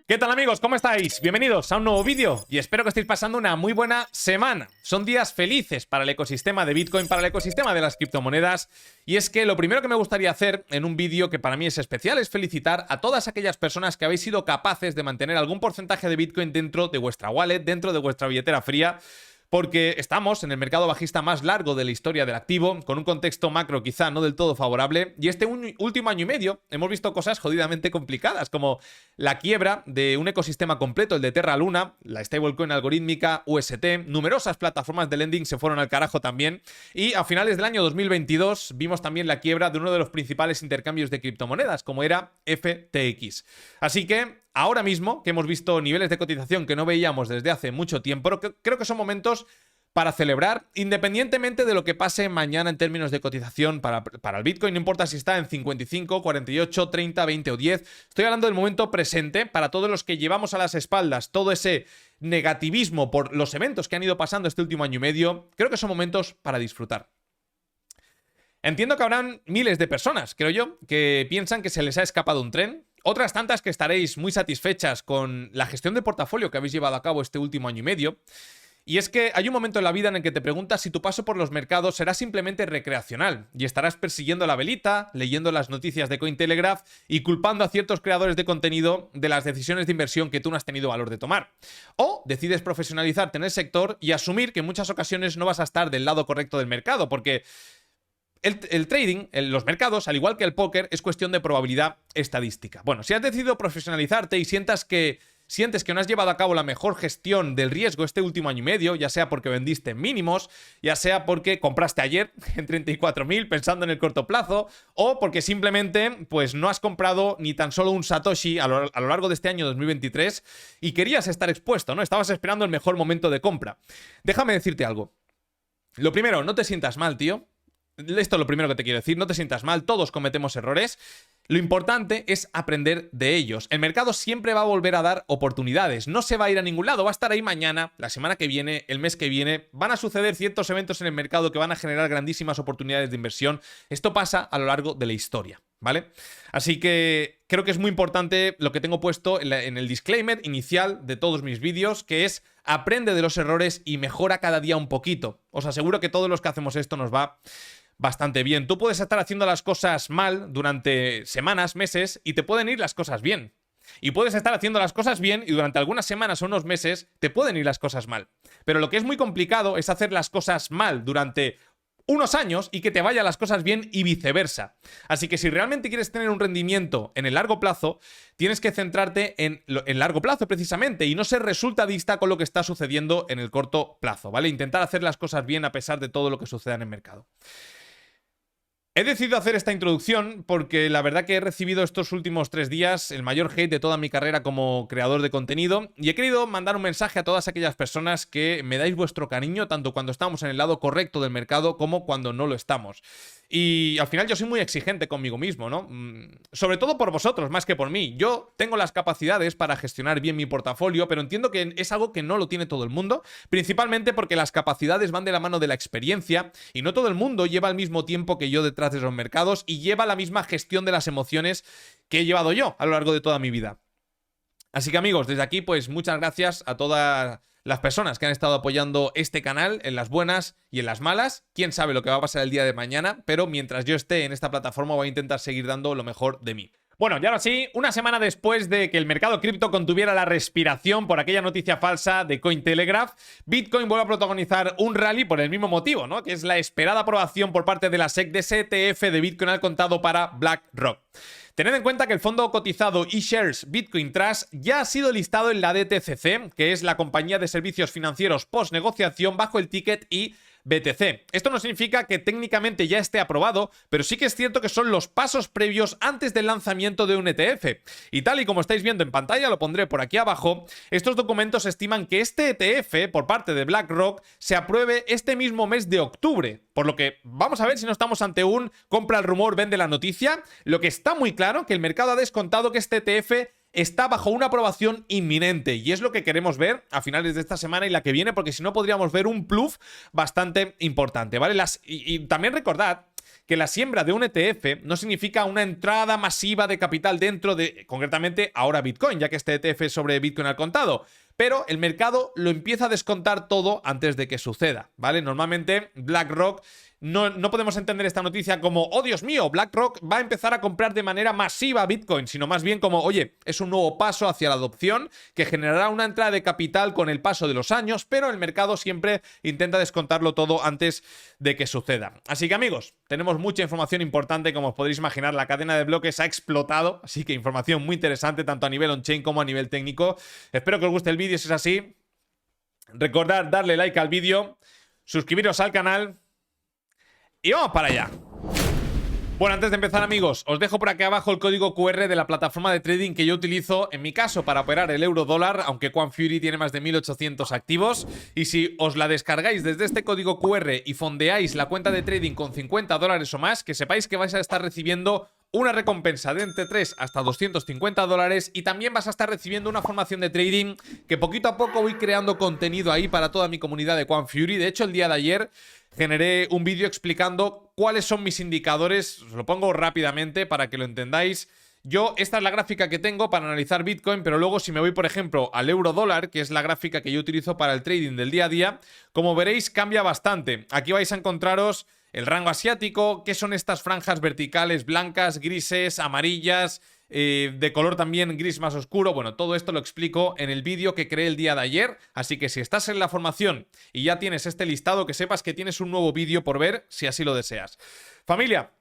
¿Qué tal, amigos? ¿Cómo estáis? Bienvenidos a un nuevo vídeo y espero que estéis pasando una muy buena semana. Son días felices para el ecosistema de Bitcoin, para el ecosistema de las criptomonedas, y es que lo primero que me gustaría hacer en un vídeo que para mí es especial es felicitar a todas aquellas personas que habéis sido capaces de mantener algún porcentaje de Bitcoin dentro de vuestra wallet, dentro de vuestra billetera fría, porque estamos en el mercado bajista más largo de la historia del activo, con un contexto macro quizá no del todo favorable, y este último año y medio hemos visto cosas jodidamente complicadas, como la quiebra de un ecosistema completo, el de Terra Luna, la stablecoin algorítmica UST, numerosas plataformas de lending se fueron al carajo también, y a finales del año 2022 vimos también la quiebra de uno de los principales intercambios de criptomonedas, como era FTX. Así que ahora mismo, que hemos visto niveles de cotización que no veíamos desde hace mucho tiempo, creo que son momentos para celebrar, independientemente de lo que pase mañana en términos de cotización para el Bitcoin. No importa si está en 55, 48, 30, 20 o 10. Estoy hablando del momento presente para todos los que llevamos a las espaldas todo ese negativismo por los eventos que han ido pasando este último año y medio. Creo que son momentos para disfrutar. Entiendo que habrán miles de personas, creo yo, que piensan que se les ha escapado un tren. Otras tantas que estaréis muy satisfechas con la gestión de portafolio que habéis llevado a cabo este último año y medio. Y es que hay un momento en la vida en el que te preguntas si tu paso por los mercados será simplemente recreacional y estarás persiguiendo la velita, leyendo las noticias de Cointelegraph y culpando a ciertos creadores de contenido de las decisiones de inversión que tú no has tenido valor de tomar. O decides profesionalizarte en el sector y asumir que en muchas ocasiones no vas a estar del lado correcto del mercado, porque el trading, los mercados, al igual que el póker, es cuestión de probabilidad estadística. Bueno, si has decidido profesionalizarte y sientes que no has llevado a cabo la mejor gestión del riesgo este último año y medio, ya sea porque vendiste mínimos, ya sea porque compraste ayer en 34.000 pensando en el corto plazo, o porque simplemente pues no has comprado ni tan solo un Satoshi a lo largo de este año 2023 y querías estar expuesto, ¿no? Estabas esperando el mejor momento de compra. Déjame decirte algo. Lo primero, no te sientas mal, tío. Esto es lo primero que te quiero decir, no te sientas mal, todos cometemos errores. Lo importante es aprender de ellos. El mercado siempre va a volver a dar oportunidades, no se va a ir a ningún lado, va a estar ahí mañana, la semana que viene, el mes que viene. Van a suceder ciertos eventos en el mercado que van a generar grandísimas oportunidades de inversión. Esto pasa a lo largo de la historia, ¿vale? Así que creo que es muy importante lo que tengo puesto en el disclaimer inicial de todos mis vídeos, que es: aprende de los errores y mejora cada día un poquito. Os aseguro que todos los que hacemos esto nos va bastante bien. Tú puedes estar haciendo las cosas mal durante semanas, meses, y te pueden ir las cosas bien. Y puedes estar haciendo las cosas bien y durante algunas semanas o unos meses te pueden ir las cosas mal. Pero lo que es muy complicado es hacer las cosas mal durante unos años y que te vayan las cosas bien y viceversa. Así que si realmente quieres tener un rendimiento en el largo plazo, tienes que centrarte en largo plazo precisamente y no ser resultadista con lo que está sucediendo en el corto plazo, ¿vale? Intentar hacer las cosas bien a pesar de todo lo que suceda en el mercado. He decidido hacer esta introducción porque la verdad que he recibido estos últimos 3 días el mayor hate de toda mi carrera como creador de contenido y he querido mandar un mensaje a todas aquellas personas que me dais vuestro cariño tanto cuando estamos en el lado correcto del mercado como cuando no lo estamos. Y al final yo soy muy exigente conmigo mismo, ¿no? Sobre todo por vosotros, más que por mí. Yo tengo las capacidades para gestionar bien mi portafolio, pero entiendo que es algo que no lo tiene todo el mundo, principalmente porque las capacidades van de la mano de la experiencia y no todo el mundo lleva el mismo tiempo que yo detrás de los mercados y lleva la misma gestión de las emociones que he llevado yo a lo largo de toda mi vida. Así que, amigos, desde aquí pues muchas gracias a todas las personas que han estado apoyando este canal en las buenas y en las malas. Quién sabe lo que va a pasar el día de mañana, pero mientras yo esté en esta plataforma voy a intentar seguir dando lo mejor de mí. Bueno, y ahora sí, una semana después de que el mercado cripto contuviera la respiración por aquella noticia falsa de Cointelegraph, Bitcoin vuelve a protagonizar un rally por el mismo motivo, ¿no? Que es la esperada aprobación por parte de la SEC de ese ETF de Bitcoin al contado para BlackRock. Tened en cuenta que el fondo cotizado eShares Bitcoin Trust ya ha sido listado en la DTCC, que es la compañía de servicios financieros post-negociación bajo el ticket BTC. Esto no significa que técnicamente ya esté aprobado, pero sí que es cierto que son los pasos previos antes del lanzamiento de un ETF. Y tal y como estáis viendo en pantalla, lo pondré por aquí abajo, estos documentos estiman que este ETF por parte de BlackRock se apruebe este mismo mes de octubre. Por lo que vamos a ver si no estamos ante un compra el rumor, vende la noticia. Lo que está muy claro que el mercado ha descontado que este ETF está bajo una aprobación inminente y es lo que queremos ver a finales de esta semana y la que viene, porque si no podríamos ver un bluff bastante importante, ¿vale? Y también recordad que la siembra de un ETF no significa una entrada masiva de capital dentro de, concretamente, ahora Bitcoin, ya que este ETF es sobre Bitcoin al contado. Pero el mercado lo empieza a descontar todo antes de que suceda, ¿vale? Normalmente BlackRock no podemos entender esta noticia como, oh Dios mío, BlackRock va a empezar a comprar de manera masiva Bitcoin, sino más bien como, oye, es un nuevo paso hacia la adopción que generará una entrada de capital con el paso de los años, pero el mercado siempre intenta descontarlo todo antes de que suceda. Así que amigos, tenemos mucha información importante, como os podréis imaginar, la cadena de bloques ha explotado, así que información muy interesante tanto a nivel on-chain como a nivel técnico. Espero que os guste el vídeo, si es así, recordad darle like al vídeo, suscribiros al canal y vamos para allá. Bueno, antes de empezar, amigos, os dejo por aquí abajo el código QR de la plataforma de trading que yo utilizo, en mi caso, para operar el euro-dólar, aunque QuantFury tiene más de 1800 activos. Y si os la descargáis desde este código QR y fondeáis la cuenta de trading con $50 o más, que sepáis que vais a estar recibiendo una recompensa de entre 3 hasta $250 y también vas a estar recibiendo una formación de trading que poquito a poco voy creando contenido ahí para toda mi comunidad de QuantFury. De hecho, el día de ayer generé un vídeo explicando cuáles son mis indicadores. Os lo pongo rápidamente para que lo entendáis. Esta es la gráfica que tengo para analizar Bitcoin, pero luego si me voy, por ejemplo, al euro-dólar, que es la gráfica que yo utilizo para el trading del día a día, como veréis, cambia bastante. Aquí vais a encontraros el rango asiático, qué son estas franjas verticales blancas, grises, amarillas, de color también gris más oscuro. Bueno, todo esto lo explico en el vídeo que creé el día de ayer, así que si estás en la formación y ya tienes este listado, que sepas que tienes un nuevo vídeo por ver si así lo deseas. Familia,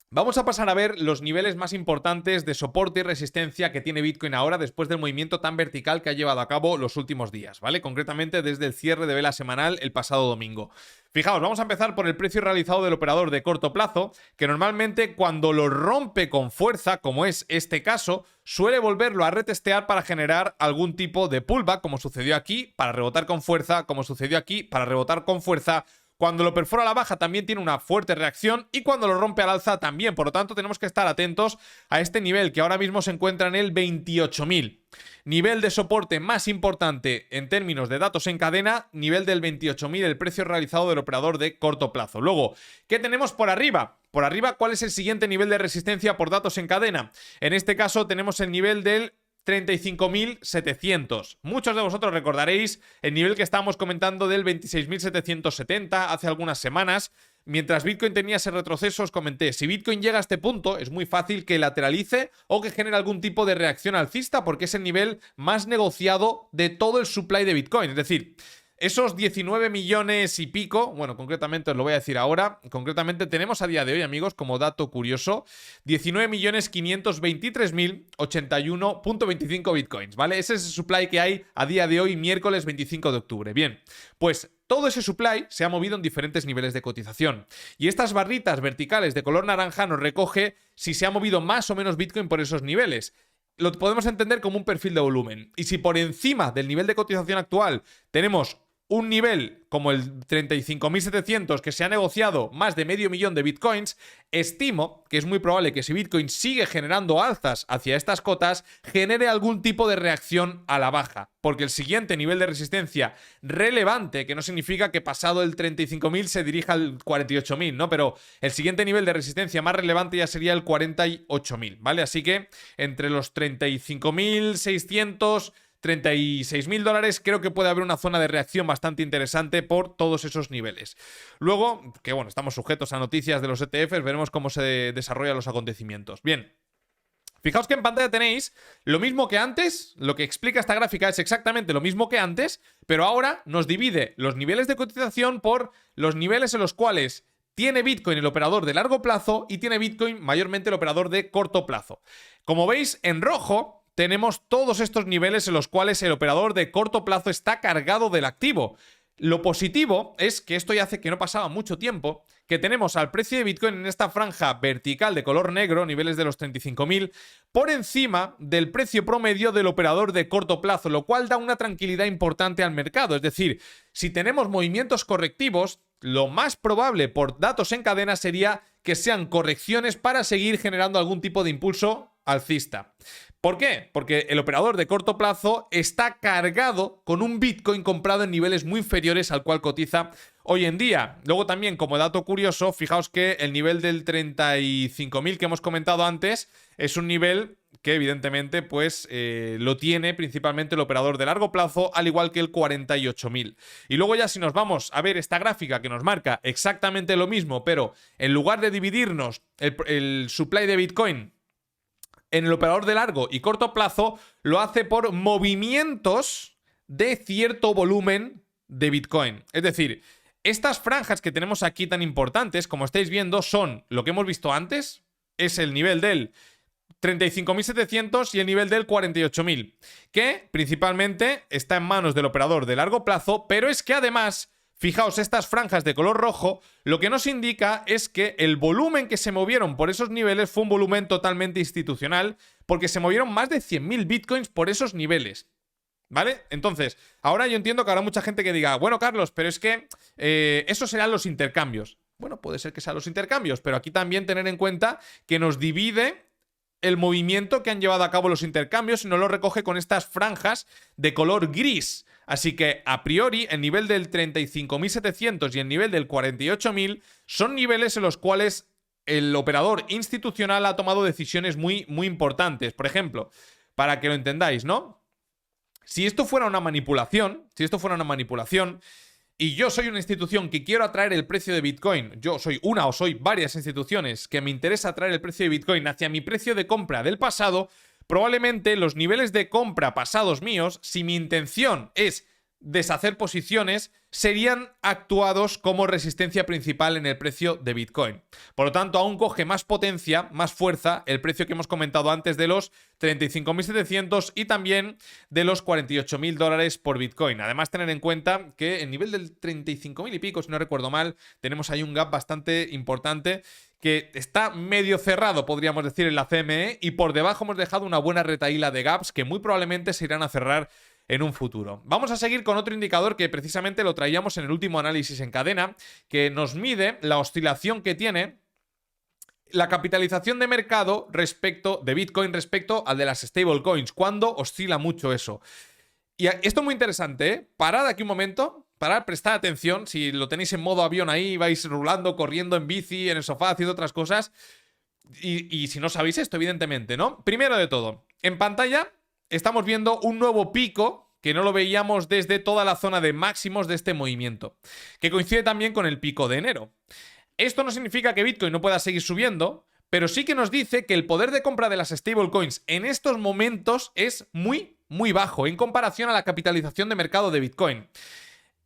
vamos a pasar a ver los niveles más importantes de soporte y resistencia que tiene Bitcoin ahora después del movimiento tan vertical que ha llevado a cabo los últimos días, ¿vale? Concretamente desde el cierre de vela semanal el pasado domingo. Fijaos, vamos a empezar por el precio realizado del operador de corto plazo, que normalmente cuando lo rompe con fuerza, como es este caso, suele volverlo a retestear para generar algún tipo de pullback, como sucedió aquí, para rebotar con fuerza, como sucedió aquí, para rebotar con fuerza. Cuando lo perfora a la baja también tiene una fuerte reacción y cuando lo rompe al alza también. Por lo tanto, tenemos que estar atentos a este nivel que ahora mismo se encuentra en el 28.000. Nivel de soporte más importante en términos de datos en cadena, nivel del 28.000, el precio realizado del operador de corto plazo. Luego, ¿qué tenemos por arriba? Por arriba, ¿cuál es el siguiente nivel de resistencia por datos en cadena? En este caso tenemos el nivel del 35.700. Muchos de vosotros recordaréis el nivel que estábamos comentando del 26.770 hace algunas semanas. Mientras Bitcoin tenía ese retroceso, os comenté, si Bitcoin llega a este punto, es muy fácil que lateralice o que genere algún tipo de reacción alcista, porque es el nivel más negociado de todo el supply de Bitcoin. Es decir, esos 19 millones y pico, bueno, concretamente os lo voy a decir ahora, concretamente tenemos a día de hoy, amigos, como dato curioso, 19.523.081.25 bitcoins, ¿vale? Ese es el supply que hay a día de hoy, miércoles 25 de octubre. Bien, pues todo ese supply se ha movido en diferentes niveles de cotización. Y estas barritas verticales de color naranja nos recoge si se ha movido más o menos Bitcoin por esos niveles. Lo podemos entender como un perfil de volumen. Y si por encima del nivel de cotización actual tenemos un nivel como el 35.700 que se ha negociado más de medio millón de bitcoins, estimo que es muy probable que si Bitcoin sigue generando alzas hacia estas cotas, genere algún tipo de reacción a la baja. Porque el siguiente nivel de resistencia relevante, que no significa que pasado el 35.000 se dirija al 48.000, ¿no? Pero el siguiente nivel de resistencia más relevante ya sería el 48.000, ¿vale? Así que entre los 35.600... $36.000, creo que puede haber una zona de reacción bastante interesante por todos esos niveles. Luego, que bueno, estamos sujetos a noticias de los ETFs, veremos cómo se desarrollan los acontecimientos. Bien, fijaos que en pantalla tenéis lo mismo que antes, lo que explica esta gráfica es exactamente lo mismo que antes, pero ahora nos divide los niveles de cotización por los niveles en los cuales tiene Bitcoin el operador de largo plazo y tiene Bitcoin mayormente el operador de corto plazo. Como veis, en rojo tenemos todos estos niveles en los cuales el operador de corto plazo está cargado del activo. Lo positivo es que esto ya hace que no pasaba mucho tiempo, que tenemos al precio de Bitcoin en esta franja vertical de color negro, niveles de los 35.000, por encima del precio promedio del operador de corto plazo, lo cual da una tranquilidad importante al mercado. Es decir, si tenemos movimientos correctivos, lo más probable por datos en cadena sería que sean correcciones para seguir generando algún tipo de impulso alcista. ¿Por qué? Porque el operador de corto plazo está cargado con un Bitcoin comprado en niveles muy inferiores al cual cotiza hoy en día. Luego también, como dato curioso, fijaos que el nivel del 35.000 que hemos comentado antes es un nivel que evidentemente pues lo tiene principalmente el operador de largo plazo, al igual que el 48.000. Y luego ya si nos vamos a ver esta gráfica que nos marca exactamente lo mismo, pero en lugar de dividirnos el supply de Bitcoin en el operador de largo y corto plazo, lo hace por movimientos de cierto volumen de Bitcoin. Es decir, estas franjas que tenemos aquí tan importantes, como estáis viendo, son lo que hemos visto antes, es el nivel del 35.700 y el nivel del 48.000, que principalmente está en manos del operador de largo plazo, pero es que además, fijaos, estas franjas de color rojo, lo que nos indica es que el volumen que se movieron por esos niveles fue un volumen totalmente institucional, porque se movieron más de 100.000 bitcoins por esos niveles. ¿Vale? Entonces, ahora yo entiendo que habrá mucha gente que diga, bueno, Carlos, pero es que esos serán los intercambios. Bueno, puede ser que sean los intercambios, pero aquí también tener en cuenta que nos divide el movimiento que han llevado a cabo los intercambios y nos lo recoge con estas franjas de color gris. Así que, a priori, el nivel del 35.700 y el nivel del 48.000 son niveles en los cuales el operador institucional ha tomado decisiones muy, muy importantes. Por ejemplo, para que lo entendáis, ¿no? Si esto fuera una manipulación, y yo soy una institución que quiero atraer el precio de Bitcoin, yo soy una o soy varias instituciones que me interesa atraer el precio de Bitcoin hacia mi precio de compra del pasado, probablemente los niveles de compra pasados míos, si mi intención es deshacer posiciones, serían actuados como resistencia principal en el precio de Bitcoin. Por lo tanto, aún coge más potencia, más fuerza el precio que hemos comentado antes de los 35.700 y también de los 48.000 dólares por Bitcoin. Además, tener en cuenta que el nivel del 35.000 y pico, si no recuerdo mal, tenemos ahí un gap bastante importante que está medio cerrado, podríamos decir, en la CME, y por debajo hemos dejado una buena retahíla de gaps que muy probablemente se irán a cerrar en un futuro. Vamos a seguir con otro indicador que precisamente lo traíamos en el último análisis en cadena, que nos mide la oscilación que tiene la capitalización de mercado de Bitcoin respecto al de las stablecoins, cuando oscila mucho eso. Y esto es muy interesante, ¿eh? Parad aquí un momento, prestad atención, si lo tenéis en modo avión ahí, vais rulando, corriendo en bici, en el sofá, haciendo otras cosas, y si no sabéis esto, evidentemente, ¿no? Primero de todo, en pantalla estamos viendo un nuevo pico que no lo veíamos desde toda la zona de máximos de este movimiento, que coincide también con el pico de enero. Esto no significa que Bitcoin no pueda seguir subiendo, pero sí que nos dice que el poder de compra de las stablecoins en estos momentos es muy, muy bajo en comparación a la capitalización de mercado de Bitcoin.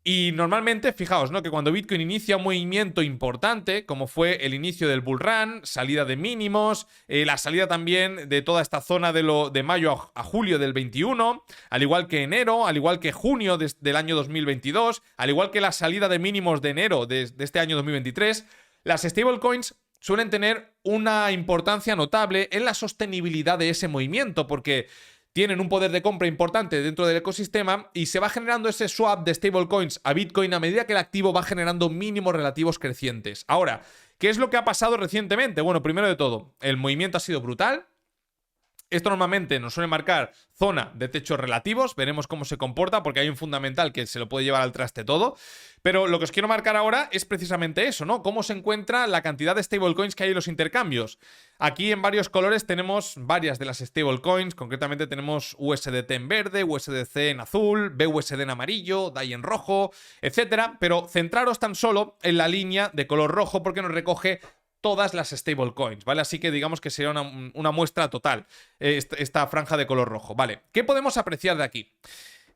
Y normalmente, fijaos, ¿no? Que cuando Bitcoin inicia un movimiento importante, como fue el inicio del bull run, salida de mínimos, la salida también de toda esta zona de mayo a julio del 21, al igual que enero, al igual que junio del año 2022, al igual que la salida de mínimos de enero de este año 2023, las stablecoins suelen tener una importancia notable en la sostenibilidad de ese movimiento, porque tienen un poder de compra importante dentro del ecosistema y se va generando ese swap de stablecoins a Bitcoin a medida que el activo va generando mínimos relativos crecientes. Ahora, ¿qué es lo que ha pasado recientemente? Bueno, primero de todo, el movimiento ha sido brutal. Esto normalmente nos suele marcar zona de techos relativos, veremos cómo se comporta porque hay un fundamental que se lo puede llevar al traste todo, pero lo que os quiero marcar ahora es precisamente eso, ¿no? Cómo se encuentra la cantidad de stablecoins que hay en los intercambios. Aquí en varios colores tenemos varias de las stablecoins, concretamente tenemos USDT en verde, USDC en azul, BUSD en amarillo, DAI en rojo, etcétera, pero centraros tan solo en la línea de color rojo porque nos recoge todas las stablecoins, ¿vale? Así que digamos que sería una muestra total esta franja de color rojo, ¿vale? ¿Qué podemos apreciar de aquí?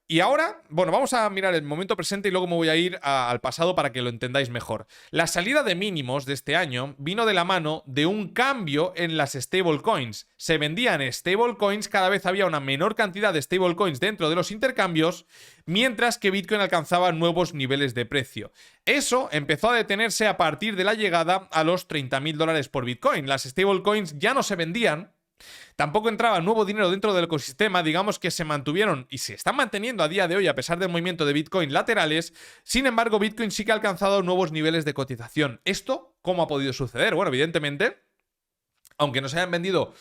Y ahora, bueno, vamos a mirar el momento presente y luego me voy a ir al pasado para que lo entendáis mejor. La salida de mínimos de este año vino de la mano de un cambio en las stablecoins. Se vendían stablecoins, cada vez había una menor cantidad de stablecoins dentro de los intercambios, mientras que Bitcoin alcanzaba nuevos niveles de precio. Eso empezó a detenerse a partir de la llegada a los 30.000 dólares por Bitcoin. Las stablecoins ya no se vendían. Tampoco entraba nuevo dinero dentro del ecosistema, digamos que se mantuvieron y se están manteniendo a día de hoy a pesar del movimiento de Bitcoin laterales. Sin embargo, Bitcoin sí que ha alcanzado nuevos niveles de cotización. ¿Esto cómo ha podido suceder? Bueno, evidentemente, aunque no se hayan vendido,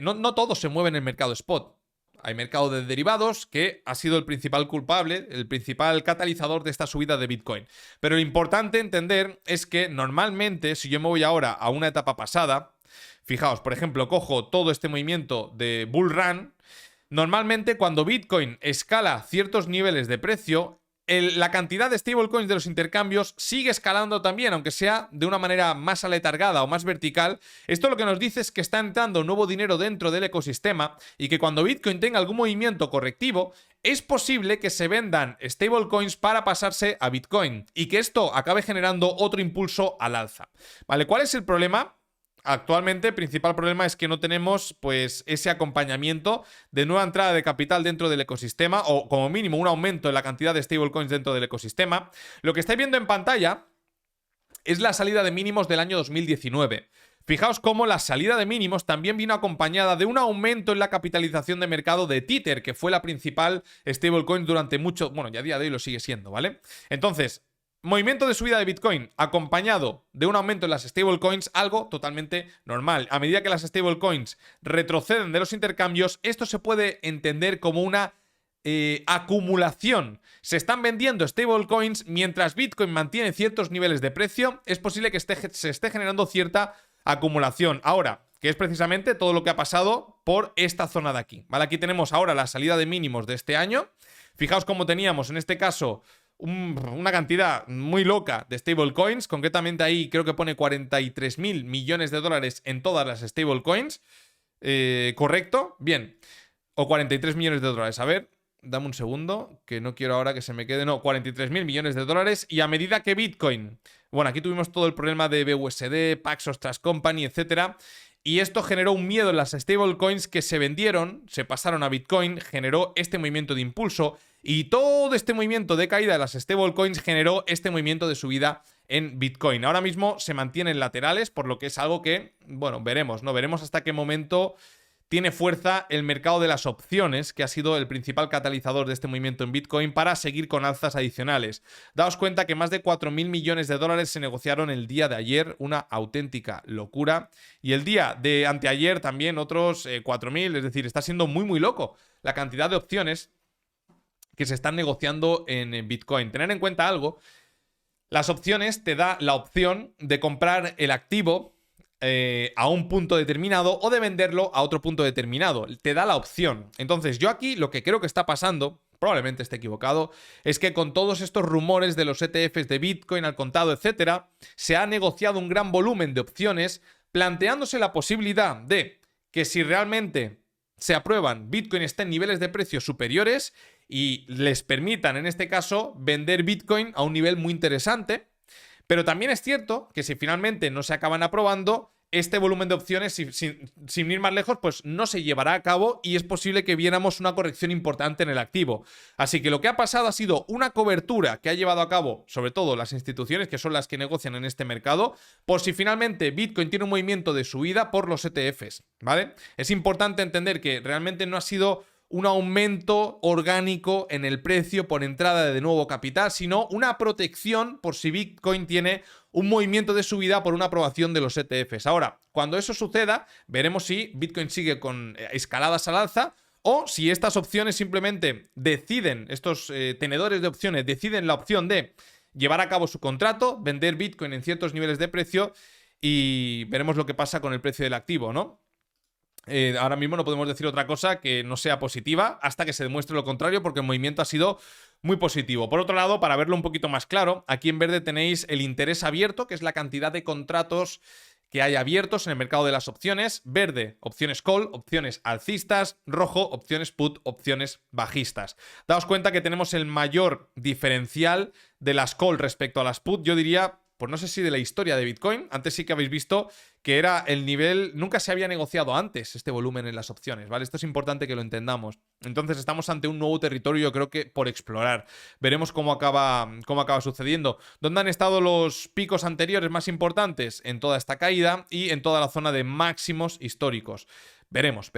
no todos se mueven en el mercado spot. hay mercado de derivados que ha sido el principal culpable, el principal catalizador de esta subida de Bitcoin. Pero lo importante entender es que normalmente, si yo me voy ahora a una etapa pasada, fijaos, por ejemplo, cojo todo este movimiento de Bull Run, normalmente cuando Bitcoin escala ciertos niveles de precio, la cantidad de stablecoins de los intercambios sigue escalando también, aunque sea de una manera más aletargada o más vertical. Esto lo que nos dice es que está entrando nuevo dinero dentro del ecosistema y que cuando Bitcoin tenga algún movimiento correctivo, es posible que se vendan stablecoins para pasarse a Bitcoin y que esto acabe generando otro impulso al alza. ¿Vale? ¿Cuál es el problema? Actualmente el principal problema es que no tenemos pues ese acompañamiento de nueva entrada de capital dentro del ecosistema o como mínimo un aumento en la cantidad de stablecoins dentro del ecosistema. Lo que estáis viendo en pantalla es la salida de mínimos del año 2019. Fijaos cómo la salida de mínimos también vino acompañada de un aumento en la capitalización de mercado de Tether, que fue la principal stablecoin durante mucho, bueno, ya a día de hoy lo sigue siendo, ¿vale? Entonces, movimiento de subida de Bitcoin acompañado de un aumento en las stablecoins, algo totalmente normal. A medida que las stablecoins retroceden de los intercambios, esto se puede entender como una acumulación. Se están vendiendo stablecoins mientras Bitcoin mantiene ciertos niveles de precio. Es posible que se esté generando cierta acumulación. Ahora, que es precisamente todo lo que ha pasado por esta zona de aquí, ¿vale? Aquí tenemos ahora la salida de mínimos de este año. Fijaos cómo teníamos en este caso una cantidad muy loca de stablecoins, concretamente ahí creo que pone 43.000 millones de dólares en todas las stablecoins, ¿correcto? Bien, o 43 millones de dólares, a ver, dame un segundo, que no quiero ahora que se me quede, no, 43.000 millones de dólares, y a medida que Bitcoin, bueno, aquí tuvimos todo el problema de BUSD, Paxos Trust Company, etcétera, y esto generó un miedo en las stablecoins que se vendieron, se pasaron a Bitcoin, generó este movimiento de impulso y todo este movimiento de caída de las stablecoins generó este movimiento de subida en Bitcoin. Ahora mismo se mantienen laterales, por lo que es algo que, bueno, veremos, ¿no? Veremos hasta qué momento tiene fuerza el mercado de las opciones, que ha sido el principal catalizador de este movimiento en Bitcoin para seguir con alzas adicionales. Daos cuenta que más de 4.000 millones de dólares se negociaron el día de ayer, una auténtica locura. Y el día de anteayer también otros 4.000, es decir, está siendo muy muy loco la cantidad de opciones que se están negociando en Bitcoin. Tener en cuenta algo, las opciones te da la opción de comprar el activo a un punto determinado o de venderlo a otro punto determinado. Te da la opción. Entonces, yo aquí lo que creo que está pasando, probablemente esté equivocado, es que con todos estos rumores de los ETFs de Bitcoin al contado, etcétera, se ha negociado un gran volumen de opciones planteándose la posibilidad de que si realmente se aprueban, Bitcoin está en niveles de precios superiores y les permitan, en este caso, vender Bitcoin a un nivel muy interesante. Pero también es cierto que si finalmente no se acaban aprobando, este volumen de opciones, sin ir más lejos, pues no se llevará a cabo y es posible que viéramos una corrección importante en el activo. Así que lo que ha pasado ha sido una cobertura que ha llevado a cabo, sobre todo las instituciones que son las que negocian en este mercado, por si finalmente Bitcoin tiene un movimiento de subida por los ETFs, ¿vale? Es importante entender que realmente no ha sido un aumento orgánico en el precio por entrada de nuevo capital, sino una protección por si Bitcoin tiene un movimiento de subida por una aprobación de los ETFs. Ahora, cuando eso suceda, veremos si Bitcoin sigue con escaladas al alza o si estas opciones simplemente deciden, estos tenedores de opciones deciden la opción de llevar a cabo su contrato, vender Bitcoin en ciertos niveles de precio y veremos lo que pasa con el precio del activo, ¿no? Ahora mismo no podemos decir otra cosa que no sea positiva hasta que se demuestre lo contrario, porque el movimiento ha sido muy positivo. Por otro lado, para verlo un poquito más claro, aquí en verde tenéis el interés abierto, que es la cantidad de contratos que hay abiertos en el mercado de las opciones. Verde, opciones call, opciones alcistas. Rojo, opciones put, opciones bajistas. Daos cuenta que tenemos el mayor diferencial de las call respecto a las put, yo diría, pues no sé si de la historia de Bitcoin. Antes sí que habéis visto que era el nivel, nunca se había negociado antes este volumen en las opciones, ¿vale? Esto es importante que lo entendamos. Entonces estamos ante un nuevo territorio, yo creo que por explorar. Veremos cómo acaba sucediendo. ¿Dónde han estado los picos anteriores más importantes? En toda esta caída y en toda la zona de máximos históricos. Veremos.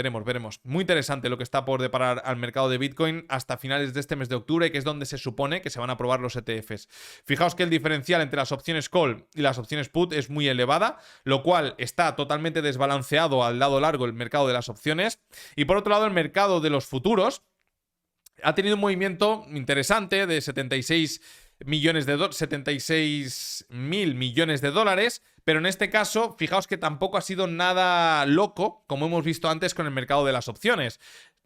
Muy interesante lo que está por deparar al mercado de Bitcoin hasta finales de este mes de octubre, que es donde se supone que se van a aprobar los ETFs. Fijaos que el diferencial entre las opciones call y las opciones put es muy elevada, lo cual está totalmente desbalanceado al lado largo el mercado de las opciones. Y por otro lado, el mercado de los futuros ha tenido un movimiento interesante de 76.000 millones de dólares, pero en este caso, fijaos que tampoco ha sido nada loco, como hemos visto antes con el mercado de las opciones.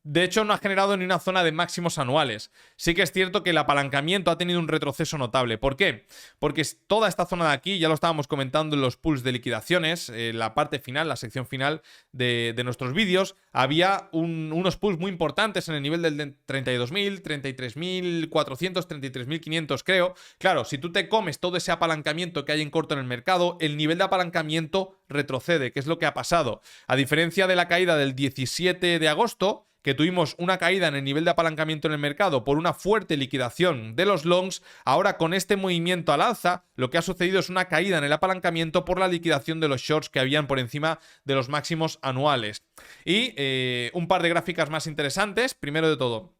De hecho, no ha generado ni una zona de máximos anuales. Sí que es cierto que el apalancamiento ha tenido un retroceso notable. ¿Por qué? Porque toda esta zona de aquí, ya lo estábamos comentando en los pools de liquidaciones, la parte final, la sección final de nuestros vídeos, había unos pools muy importantes en el nivel del 32.000, 33.400, 33.500 creo. Claro, si tú te comes todo ese apalancamiento que hay en corto en el mercado, el nivel de apalancamiento retrocede, que es lo que ha pasado. A diferencia de la caída del 17 de agosto, que tuvimos una caída en el nivel de apalancamiento en el mercado por una fuerte liquidación de los longs, ahora con este movimiento al alza, lo que ha sucedido es una caída en el apalancamiento por la liquidación de los shorts que habían por encima de los máximos anuales. Y un par de gráficas más interesantes. Primero de todo,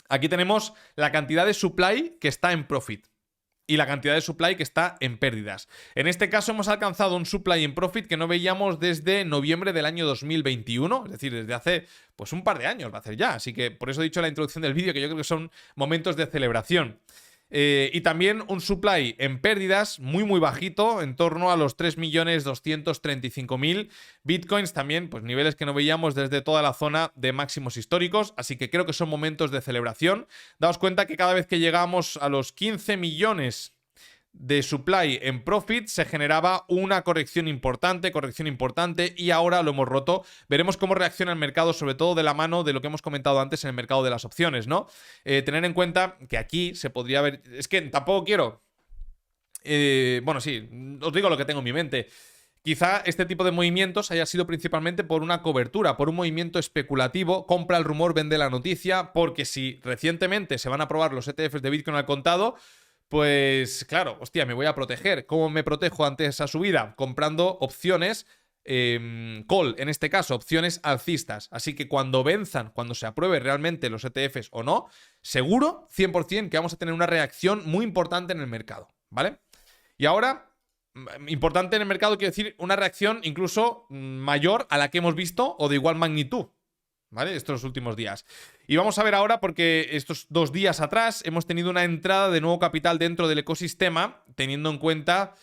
aquí tenemos la cantidad de supply que está en profit y la cantidad de supply que está en pérdidas. En este caso hemos alcanzado un supply en profit que no veíamos desde noviembre del año 2021, es decir, desde hace pues un par de años va a hacer ya, así que por eso he dicho en la introducción del vídeo que yo creo que son momentos de celebración. Y también un supply en pérdidas muy bajito, en torno a los 3.235.000 bitcoins, también pues niveles que no veíamos desde toda la zona de máximos históricos, así que creo que son momentos de celebración. Daos cuenta que cada vez que llegamos a los 15 millones de supply en profit se generaba una corrección importante y ahora lo hemos roto. Veremos cómo reacciona el mercado, sobre todo de la mano de lo que hemos comentado antes en el mercado de las opciones, ¿no? Tener en cuenta que aquí se podría ver... Es que tampoco quiero... bueno, sí, os digo lo que tengo en mi mente. Quizá este tipo de movimientos haya sido principalmente por una cobertura, por un movimiento especulativo, compra el rumor, vende la noticia, porque si recientemente se van a aprobar los ETFs de Bitcoin al contado, pues claro, hostia, me voy a proteger. ¿Cómo me protejo ante esa subida? Comprando opciones, call, en este caso, opciones alcistas. Así que cuando venzan, cuando se apruebe realmente los ETFs o no, seguro, 100%, que vamos a tener una reacción muy importante en el mercado, ¿vale? Y ahora, importante en el mercado, quiero decir, una reacción incluso mayor a la que hemos visto o de igual magnitud, ¿vale? Estos últimos días. Y vamos a ver ahora, porque estos 2 días atrás hemos tenido una entrada de nuevo capital dentro del ecosistema, teniendo en cuenta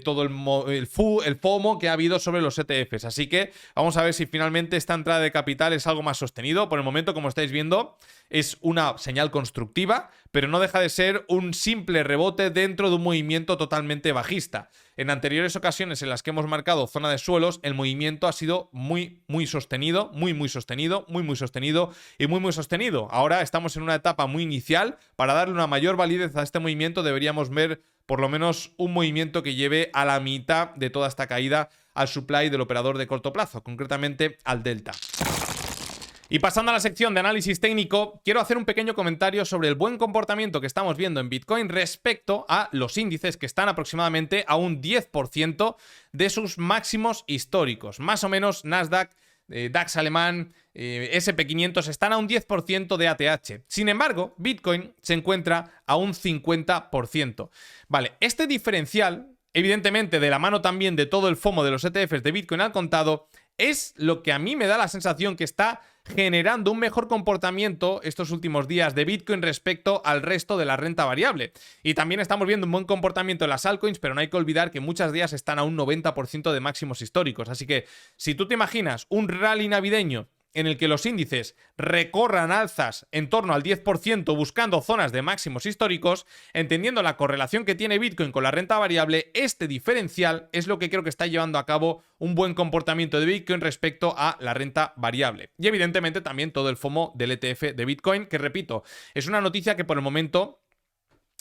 todo el FOMO que ha habido sobre los ETFs. Así que vamos a ver si finalmente esta entrada de capital es algo más sostenido. Por el momento, como estáis viendo, es una señal constructiva, pero no deja de ser un simple rebote dentro de un movimiento totalmente bajista. En anteriores ocasiones en las que hemos marcado zona de suelos, el movimiento ha sido muy sostenido, muy sostenido y muy sostenido. Ahora estamos en una etapa muy inicial. Para darle una mayor validez a este movimiento deberíamos ver por lo menos un movimiento que lleve a la mitad de toda esta caída al supply del operador de corto plazo, concretamente al delta. Y pasando a la sección de análisis técnico, quiero hacer un pequeño comentario sobre el buen comportamiento que estamos viendo en Bitcoin respecto a los índices que están aproximadamente a un 10% de sus máximos históricos. Más o menos Nasdaq, DAX alemán, SP500 están a un 10% de ATH. Sin embargo, Bitcoin se encuentra a un 50%. Vale, este diferencial, evidentemente de la mano también de todo el FOMO de los ETFs de Bitcoin al contado, es lo que a mí me da la sensación que está generando un mejor comportamiento estos últimos días de Bitcoin respecto al resto de la renta variable. Y también estamos viendo un buen comportamiento en las altcoins, pero no hay que olvidar que muchas de ellas están a un 90% de máximos históricos. Así que si tú te imaginas un rally navideño en el que los índices recorran alzas en torno al 10% buscando zonas de máximos históricos, entendiendo la correlación que tiene Bitcoin con la renta variable, este diferencial es lo que creo que está llevando a cabo un buen comportamiento de Bitcoin respecto a la renta variable. Y evidentemente también todo el FOMO del ETF de Bitcoin, que repito, es una noticia que por el momento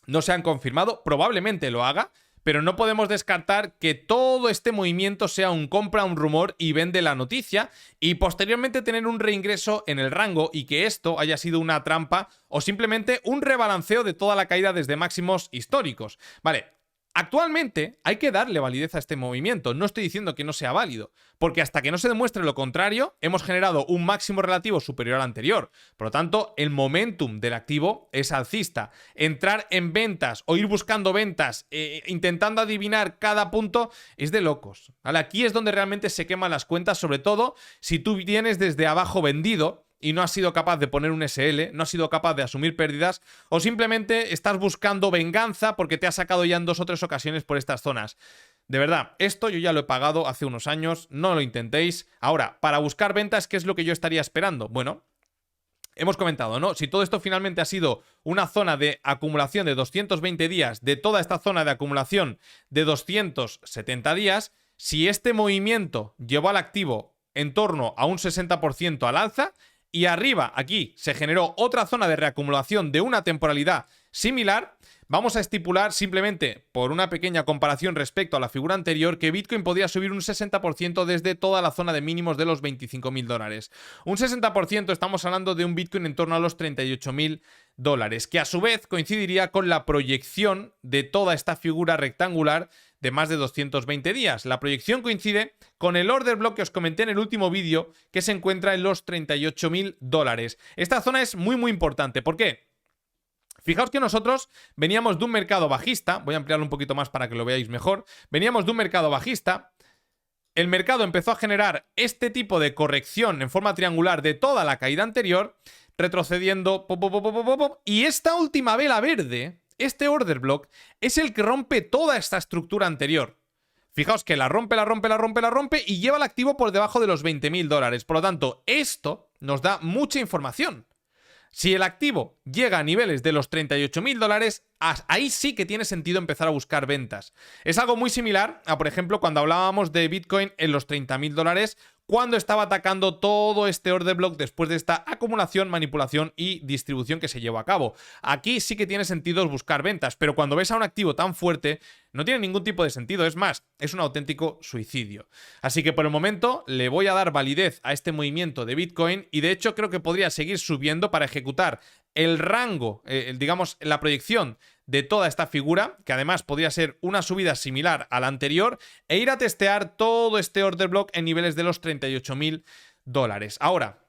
no se han confirmado, probablemente lo haga, pero no podemos descartar que todo este movimiento sea un compra, un rumor y vende la noticia y posteriormente tener un reingreso en el rango y que esto haya sido una trampa o simplemente un rebalanceo de toda la caída desde máximos históricos. Vale, Actualmente hay que darle validez a este movimiento, no estoy diciendo que no sea válido, porque hasta que no se demuestre lo contrario, hemos generado un máximo relativo superior al anterior. Por lo tanto, el momentum del activo es alcista. Entrar en ventas o ir buscando ventas, intentando adivinar cada punto, es de locos, ¿vale? Aquí es donde realmente se queman las cuentas, sobre todo si tú vienes desde abajo vendido y no has sido capaz de poner un SL, no has sido capaz de asumir pérdidas, o simplemente estás buscando venganza porque te has sacado ya en 2 o 3 ocasiones por estas zonas. De verdad, esto yo ya lo he pagado hace unos años, no lo intentéis. Ahora, para buscar ventas, ¿qué es lo que yo estaría esperando? Bueno, hemos comentado, ¿no? Si todo esto finalmente ha sido una zona de acumulación de 220 días, de toda esta zona de acumulación de 270 días, si este movimiento llevó al activo en torno a un 60% al alza, y arriba, aquí, se generó otra zona de reacumulación de una temporalidad similar, vamos a estipular simplemente por una pequeña comparación respecto a la figura anterior que Bitcoin podría subir un 60% desde toda la zona de mínimos de los $25.000. Un 60% estamos hablando de un Bitcoin en torno a los $38.000, que a su vez coincidiría con la proyección de toda esta figura rectangular de más de 220 días. La proyección coincide con el order block que os comenté en el último vídeo, que se encuentra en los $38.000. Esta zona es muy importante. ¿Por qué? Fijaos que nosotros veníamos de un mercado bajista, voy a ampliarlo un poquito más para que lo veáis mejor, veníamos de un mercado bajista, el mercado empezó a generar este tipo de corrección en forma triangular de toda la caída anterior, retrocediendo, y esta última vela verde, este order block, es el que rompe toda esta estructura anterior. Fijaos que la rompe y lleva el activo por debajo de los $20.000. Por lo tanto, esto nos da mucha información. Si el activo llega a niveles de los $38.000, ahí sí que tiene sentido empezar a buscar ventas. Es algo muy similar a, por ejemplo, cuando hablábamos de Bitcoin en los $30.000, cuando estaba atacando todo este order block después de esta acumulación, manipulación y distribución que se llevó a cabo. Aquí sí que tiene sentido buscar ventas, pero cuando ves a un activo tan fuerte, no tiene ningún tipo de sentido. Es más, es un auténtico suicidio. Así que por el momento le voy a dar validez a este movimiento de Bitcoin y de hecho creo que podría seguir subiendo para ejecutar el rango, digamos, la proyección de toda esta figura, que además podría ser una subida similar a la anterior, e ir a testear todo este order block en niveles de los $38.000. Ahora,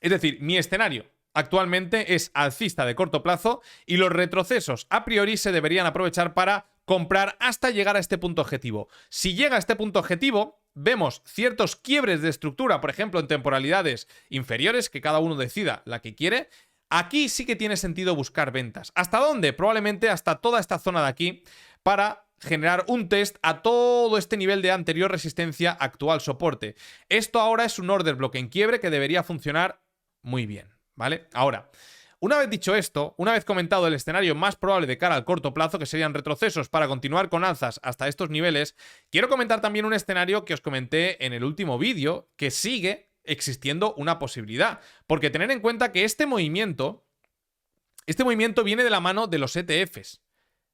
es decir, mi escenario actualmente es alcista de corto plazo y los retrocesos a priori se deberían aprovechar para comprar hasta llegar a este punto objetivo. Si llega a este punto objetivo, vemos ciertos quiebres de estructura, por ejemplo, en temporalidades inferiores, que cada uno decida la que quiere. Aquí sí que tiene sentido buscar ventas. ¿Hasta dónde? Probablemente hasta toda esta zona de aquí para generar un test a todo este nivel de anterior resistencia, actual soporte. Esto ahora es un order block en quiebre que debería funcionar muy bien, ¿vale? Ahora, una vez dicho esto, una vez comentado el escenario más probable de cara al corto plazo, que serían retrocesos para continuar con alzas hasta estos niveles, quiero comentar también un escenario que os comenté en el último vídeo, que sigue existiendo una posibilidad, porque tener en cuenta que este movimiento viene de la mano de los ETFs,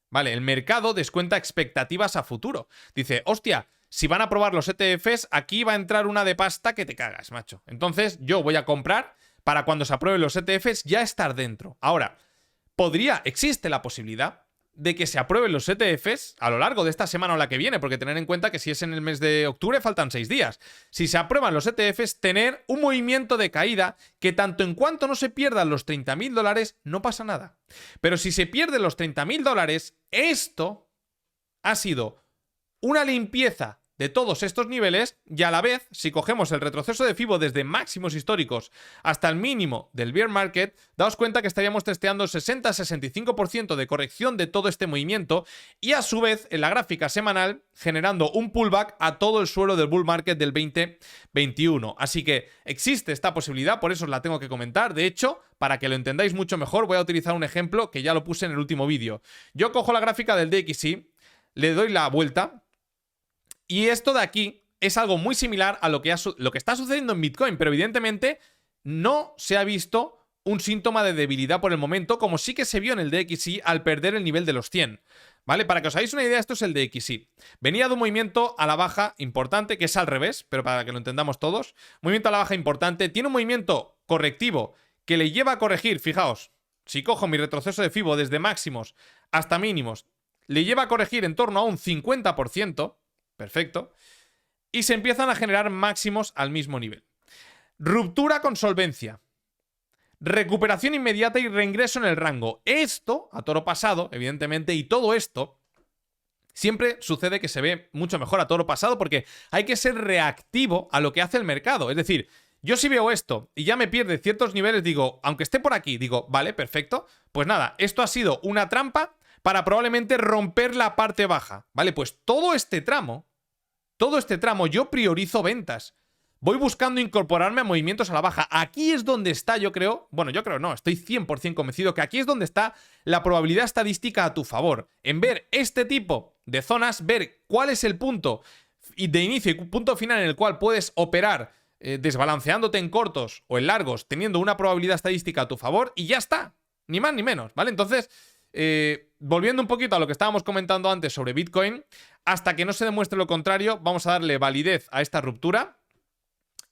¿vale? El mercado descuenta expectativas a futuro. Dice, hostia, si van a probar los ETFs, aquí va a entrar una de pasta que te cagas, macho. Entonces yo voy a comprar para cuando se aprueben los ETFs ya estar dentro. Ahora, existe la posibilidad de que se aprueben los ETFs a lo largo de esta semana o la que viene, porque tener en cuenta que si es en el mes de octubre faltan 6 días. Si se aprueban los ETFs, tener un movimiento de caída que tanto en cuanto no se pierdan los $30.000 no pasa nada. Pero si se pierden los $30.000, esto ha sido una limpieza de todos estos niveles y a la vez, si cogemos el retroceso de FIBO desde máximos históricos hasta el mínimo del bear market, daos cuenta que estaríamos testeando 60-65% de corrección de todo este movimiento y a su vez en la gráfica semanal generando un pullback a todo el suelo del bull market del 2021. Así que existe esta posibilidad, por eso os la tengo que comentar. De hecho, para que lo entendáis mucho mejor, voy a utilizar un ejemplo que ya lo puse en el último vídeo. Yo cojo la gráfica del DXY, le doy la vuelta. Y esto de aquí es algo muy similar a lo que está sucediendo en Bitcoin, pero evidentemente no se ha visto un síntoma de debilidad por el momento, como sí que se vio en el DXY al perder el nivel de los 100. ¿Vale? Para que os hagáis una idea, esto es el DXY. Venía de un movimiento a la baja importante, que es al revés, pero para que lo entendamos todos. Movimiento a la baja importante, tiene un movimiento correctivo que le lleva a corregir, fijaos, si cojo mi retroceso de FIBO desde máximos hasta mínimos, le lleva a corregir en torno a un 50%, perfecto, y se empiezan a generar máximos al mismo nivel. Ruptura con solvencia. Recuperación inmediata y reingreso en el rango. Esto, a toro pasado, evidentemente, y todo esto siempre sucede que se ve mucho mejor a toro pasado porque hay que ser reactivo a lo que hace el mercado. Es decir, yo si veo esto y ya me pierde ciertos niveles, digo, aunque esté por aquí, digo, vale, perfecto, pues nada, esto ha sido una trampa para probablemente romper la parte baja, ¿vale? Pues todo este tramo yo priorizo ventas. Voy buscando incorporarme a movimientos a la baja. Aquí es donde está, yo creo, bueno, yo creo no, estoy 100% convencido que aquí es donde está la probabilidad estadística a tu favor. En ver este tipo de zonas, ver cuál es el punto de inicio y punto final en el cual puedes operar desbalanceándote en cortos o en largos, teniendo una probabilidad estadística a tu favor y ya está. Ni más ni menos, ¿vale? Entonces, volviendo un poquito a lo que estábamos comentando antes sobre Bitcoin, hasta que no se demuestre lo contrario, vamos a darle validez a esta ruptura.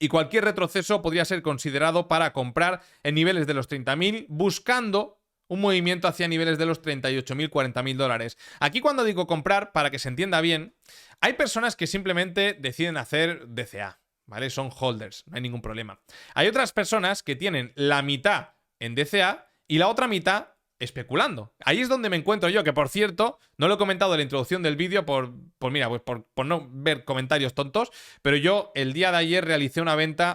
Y cualquier retroceso podría ser considerado para comprar en niveles de los 30.000, buscando un movimiento hacia niveles de los 38.000, 40.000 dólares. Aquí cuando digo comprar, para que se entienda bien, hay personas que simplemente deciden hacer DCA, ¿vale? Son holders, no hay ningún problema. Hay otras personas que tienen la mitad en DCA y la otra mitad especulando. Ahí es donde me encuentro yo, que por cierto, no lo he comentado en la introducción del vídeo por no ver comentarios tontos, pero yo el día de ayer realicé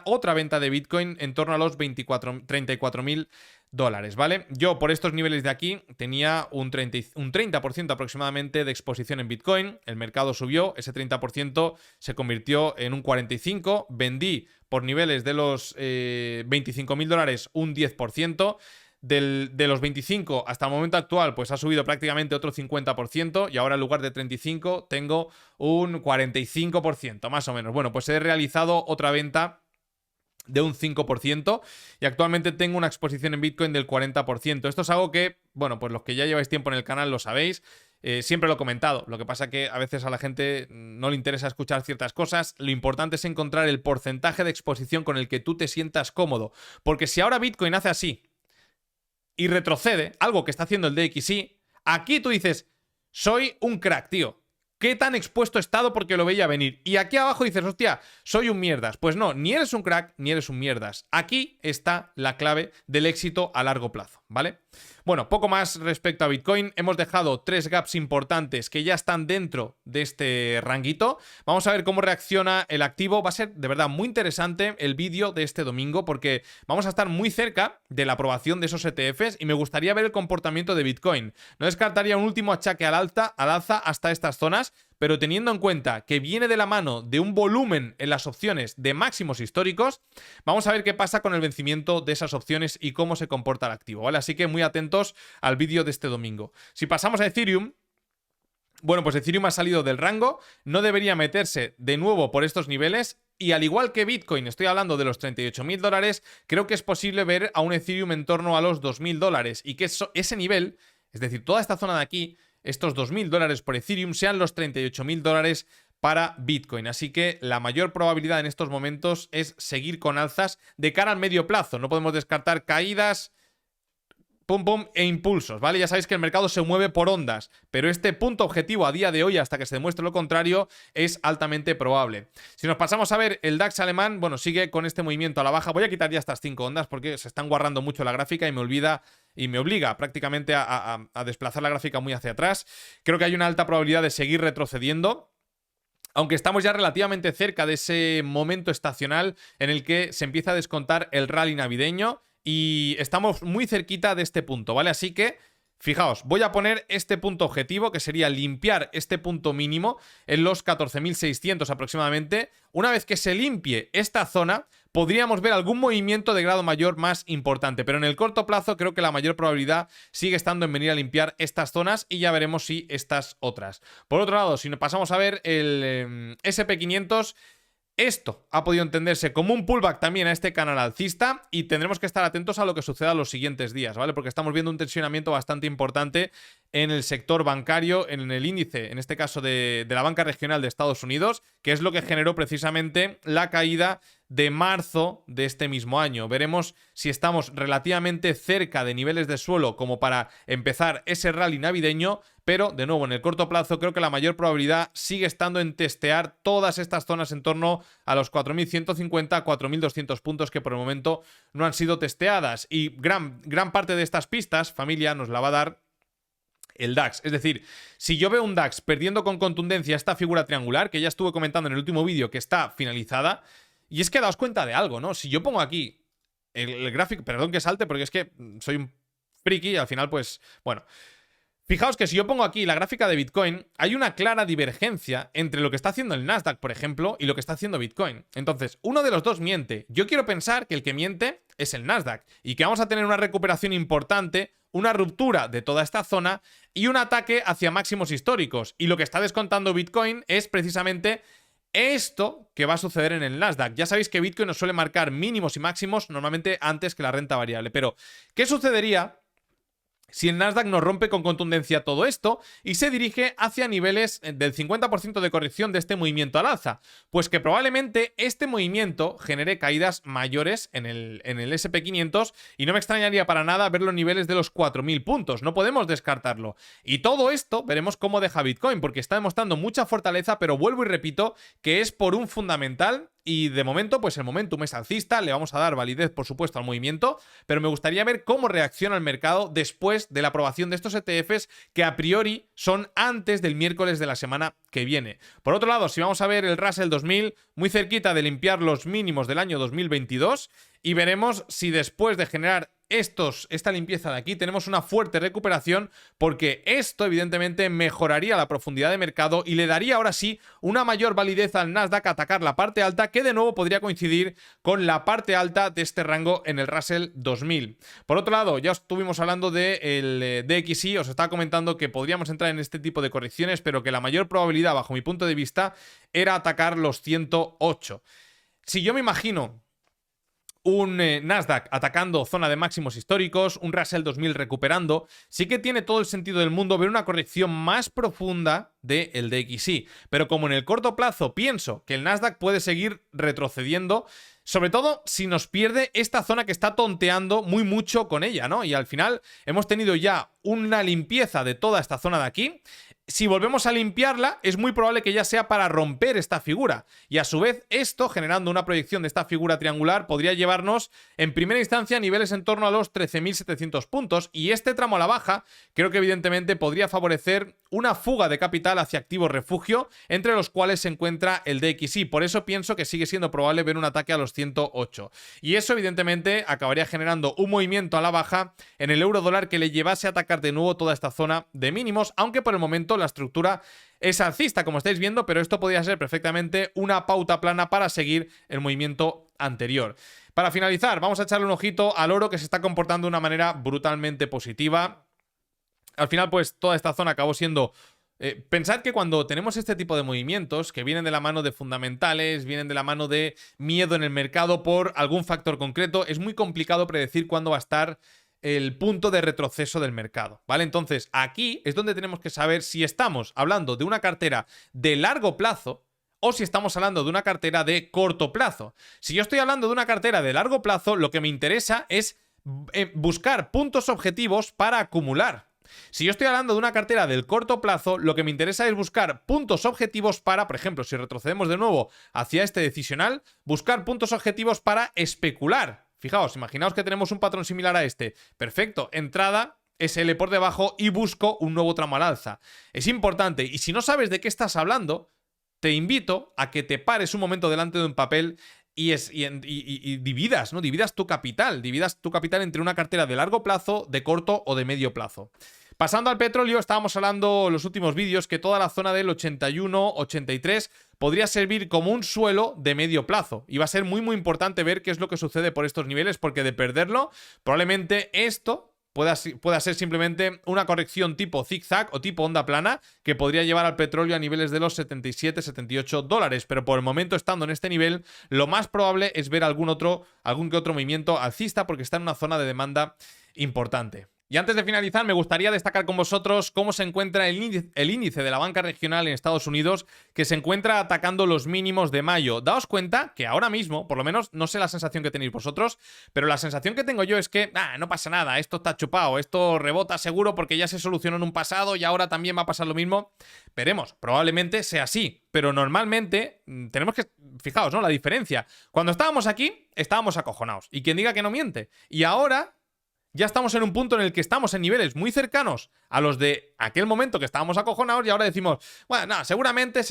otra venta de Bitcoin en torno a los 34.000 dólares, ¿vale? Yo por estos niveles de aquí tenía un 30% aproximadamente de exposición en Bitcoin, el mercado subió, ese 30% se convirtió en un 45%, vendí por niveles de los 25.000 dólares un 10%, de los 25 hasta el momento actual, pues ha subido prácticamente otro 50% y ahora en lugar de 35 tengo un 45%, más o menos. Bueno, pues he realizado otra venta de un 5% y actualmente tengo una exposición en Bitcoin del 40%. Esto es algo que, bueno, pues los que ya lleváis tiempo en el canal lo sabéis. Siempre lo he comentado, lo que pasa que a veces a la gente no le interesa escuchar ciertas cosas. Lo importante es encontrar el porcentaje de exposición con el que tú te sientas cómodo, porque si ahora Bitcoin hace así y retrocede, algo que está haciendo el DXY, aquí tú dices, soy un crack, tío. ¿Qué tan expuesto he estado porque lo veía venir? Y aquí abajo dices, hostia, soy un mierdas. Pues no, ni eres un crack, ni eres un mierdas. Aquí está la clave del éxito a largo plazo, ¿vale? Bueno, poco más respecto a Bitcoin. Hemos dejado 3 gaps importantes que ya están dentro de este ranguito. Vamos a ver cómo reacciona el activo. Va a ser de verdad muy interesante el vídeo de este domingo porque vamos a estar muy cerca de la aprobación de esos ETFs y me gustaría ver el comportamiento de Bitcoin. No descartaría un último achaque al alza hasta estas zonas, pero teniendo en cuenta que viene de la mano de un volumen en las opciones de máximos históricos, vamos a ver qué pasa con el vencimiento de esas opciones y cómo se comporta el activo, ¿vale? Así que muy atentos al vídeo de este domingo. Si pasamos a Ethereum, bueno, pues Ethereum ha salido del rango, no debería meterse de nuevo por estos niveles y al igual que Bitcoin, estoy hablando de los 38.000 dólares, creo que es posible ver a un Ethereum en torno a los 2.000 dólares y que ese nivel, es decir, toda esta zona de aquí, estos 2.000 dólares por Ethereum sean los 38.000 dólares para Bitcoin. Así que la mayor probabilidad en estos momentos es seguir con alzas de cara al medio plazo. No podemos descartar caídas, pum pum e impulsos, ¿vale? Ya sabéis que el mercado se mueve por ondas, pero este punto objetivo a día de hoy, hasta que se demuestre lo contrario, es altamente probable. Si nos pasamos a ver el DAX alemán, bueno, sigue con este movimiento a la baja. Voy a quitar ya estas 5 ondas porque se están guarrando mucho la gráfica y me obliga prácticamente a desplazar la gráfica muy hacia atrás. Creo que hay una alta probabilidad de seguir retrocediendo, aunque estamos ya relativamente cerca de ese momento estacional en el que se empieza a descontar el rally navideño y estamos muy cerquita de este punto, ¿vale? Así que, fijaos, voy a poner este punto objetivo, que sería limpiar este punto mínimo en los 14.600 aproximadamente. Una vez que se limpie esta zona, podríamos ver algún movimiento de grado mayor más importante, pero en el corto plazo creo que la mayor probabilidad sigue estando en venir a limpiar estas zonas y ya veremos si estas otras. Por otro lado, si nos pasamos a ver el SP500... esto ha podido entenderse como un pullback también a este canal alcista y tendremos que estar atentos a lo que suceda los siguientes días, ¿vale? Porque estamos viendo un tensionamiento bastante importante en el sector bancario, en el índice, en este caso de la banca regional de Estados Unidos, que es lo que generó precisamente la caída de marzo de este mismo año. Veremos si estamos relativamente cerca de niveles de suelo como para empezar ese rally navideño, pero de nuevo en el corto plazo creo que la mayor probabilidad sigue estando en testear todas estas zonas en torno a los 4.150, 4.200 puntos que por el momento no han sido testeadas, y gran parte de estas pistas, familia, nos la va a dar el DAX. Es decir, si yo veo un DAX perdiendo con contundencia esta figura triangular, que ya estuve comentando en el último vídeo que está finalizada, y es que daos cuenta de algo, ¿no? Si yo pongo aquí el gráfico, perdón que salte porque es que soy un friki y al final pues, bueno. Fijaos que si yo pongo aquí la gráfica de Bitcoin, hay una clara divergencia entre lo que está haciendo el Nasdaq, por ejemplo, y lo que está haciendo Bitcoin. Entonces, uno de los dos miente. Yo quiero pensar que el que miente es el Nasdaq y que vamos a tener una recuperación importante, una ruptura de toda esta zona y un ataque hacia máximos históricos. Y lo que está descontando Bitcoin es precisamente esto que va a suceder en el Nasdaq. Ya sabéis que Bitcoin nos suele marcar mínimos y máximos normalmente antes que la renta variable. Pero, ¿qué sucedería si el Nasdaq nos rompe con contundencia todo esto y se dirige hacia niveles del 50% de corrección de este movimiento al alza? Pues que probablemente este movimiento genere caídas mayores en el SP500 y no me extrañaría para nada ver los niveles de los 4.000 puntos. No podemos descartarlo. Y todo esto veremos cómo deja Bitcoin, porque está demostrando mucha fortaleza, pero vuelvo y repito que es por un fundamental. Y de momento, pues el momentum es alcista, le vamos a dar validez, por supuesto, al movimiento, pero me gustaría ver cómo reacciona el mercado después de la aprobación de estos ETFs que a priori son antes del miércoles de la semana que viene. Por otro lado, si vamos a ver el Russell 2000 muy cerquita de limpiar los mínimos del año 2022 y veremos si después de generar esta limpieza de aquí tenemos una fuerte recuperación, porque esto evidentemente mejoraría la profundidad de mercado y le daría ahora sí una mayor validez al Nasdaq a atacar la parte alta, que de nuevo podría coincidir con la parte alta de este rango en el Russell 2000. Por otro lado, ya estuvimos hablando del DXY, os estaba comentando que podríamos entrar en este tipo de correcciones, pero que la mayor probabilidad bajo mi punto de vista era atacar los 108. Si yo me imagino un Nasdaq atacando zona de máximos históricos, un Russell 2000 recuperando, sí que tiene todo el sentido del mundo ver una corrección más profunda del DXY. Pero como en el corto plazo pienso que el Nasdaq puede seguir retrocediendo, sobre todo si nos pierde esta zona que está tonteando muy mucho con ella, ¿no? Y al final hemos tenido ya una limpieza de toda esta zona de aquí. Si volvemos a limpiarla, es muy probable que ya sea para romper esta figura. Y a su vez, esto, generando una proyección de esta figura triangular, podría llevarnos en primera instancia a niveles en torno a los 13.700 puntos. Y este tramo a la baja, creo que evidentemente podría favorecer una fuga de capital hacia activos refugio, entre los cuales se encuentra el DXY. Por eso pienso que sigue siendo probable ver un ataque a los 108. Y eso evidentemente acabaría generando un movimiento a la baja en el euro dólar que le llevase a atacar de nuevo toda esta zona de mínimos, aunque por el momento la estructura es alcista, como estáis viendo, pero esto podría ser perfectamente una pauta plana para seguir el movimiento anterior. Para finalizar, vamos a echarle un ojito al oro, que se está comportando de una manera brutalmente positiva. Al final, pues toda esta zona acabó siendo... pensad que cuando tenemos este tipo de movimientos que vienen de la mano de fundamentales, vienen de la mano de miedo en el mercado por algún factor concreto, es muy complicado predecir cuándo va a estar el punto de retroceso del mercado, ¿vale? Entonces, aquí es donde tenemos que saber si estamos hablando de una cartera de largo plazo o si estamos hablando de una cartera de corto plazo. Si yo estoy hablando de una cartera de largo plazo, lo que me interesa es buscar puntos objetivos para acumular. Si yo estoy hablando de una cartera del corto plazo, lo que me interesa es buscar puntos objetivos para, por ejemplo, si retrocedemos de nuevo hacia este decisional, buscar puntos objetivos para especular. Fijaos, imaginaos que tenemos un patrón similar a este. Perfecto, entrada, SL por debajo y busco un nuevo tramo al alza. Es importante, y si no sabes de qué estás hablando, te invito a que te pares un momento delante de un papel y dividas, ¿no? Dividas tu capital entre una cartera de largo plazo, de corto o de medio plazo. Pasando al petróleo, estábamos hablando en los últimos vídeos que toda la zona del 81-83 podría servir como un suelo de medio plazo. Y va a ser muy importante ver qué es lo que sucede por estos niveles, porque de perderlo, probablemente esto pueda ser simplemente una corrección tipo zigzag o tipo onda plana que podría llevar al petróleo a niveles de los 77-78 dólares. Pero por el momento, estando en este nivel, lo más probable es ver algún que otro movimiento alcista, porque está en una zona de demanda importante. Y antes de finalizar, me gustaría destacar con vosotros cómo se encuentra el índice de la banca regional en Estados Unidos, que se encuentra atacando los mínimos de mayo. Daos cuenta que ahora mismo, por lo menos no sé la sensación que tenéis vosotros, pero la sensación que tengo yo es que no pasa nada, esto está chupado, esto rebota seguro porque ya se solucionó en un pasado y ahora también va a pasar lo mismo. Veremos, probablemente sea así, pero normalmente tenemos que... Fijaos, ¿no? La diferencia. Cuando estábamos aquí, estábamos acojonados. Y quien diga que no miente. Y ahora... ya estamos en un punto en el que estamos en niveles muy cercanos a los de aquel momento que estábamos acojonados y ahora decimos, bueno, no, seguramente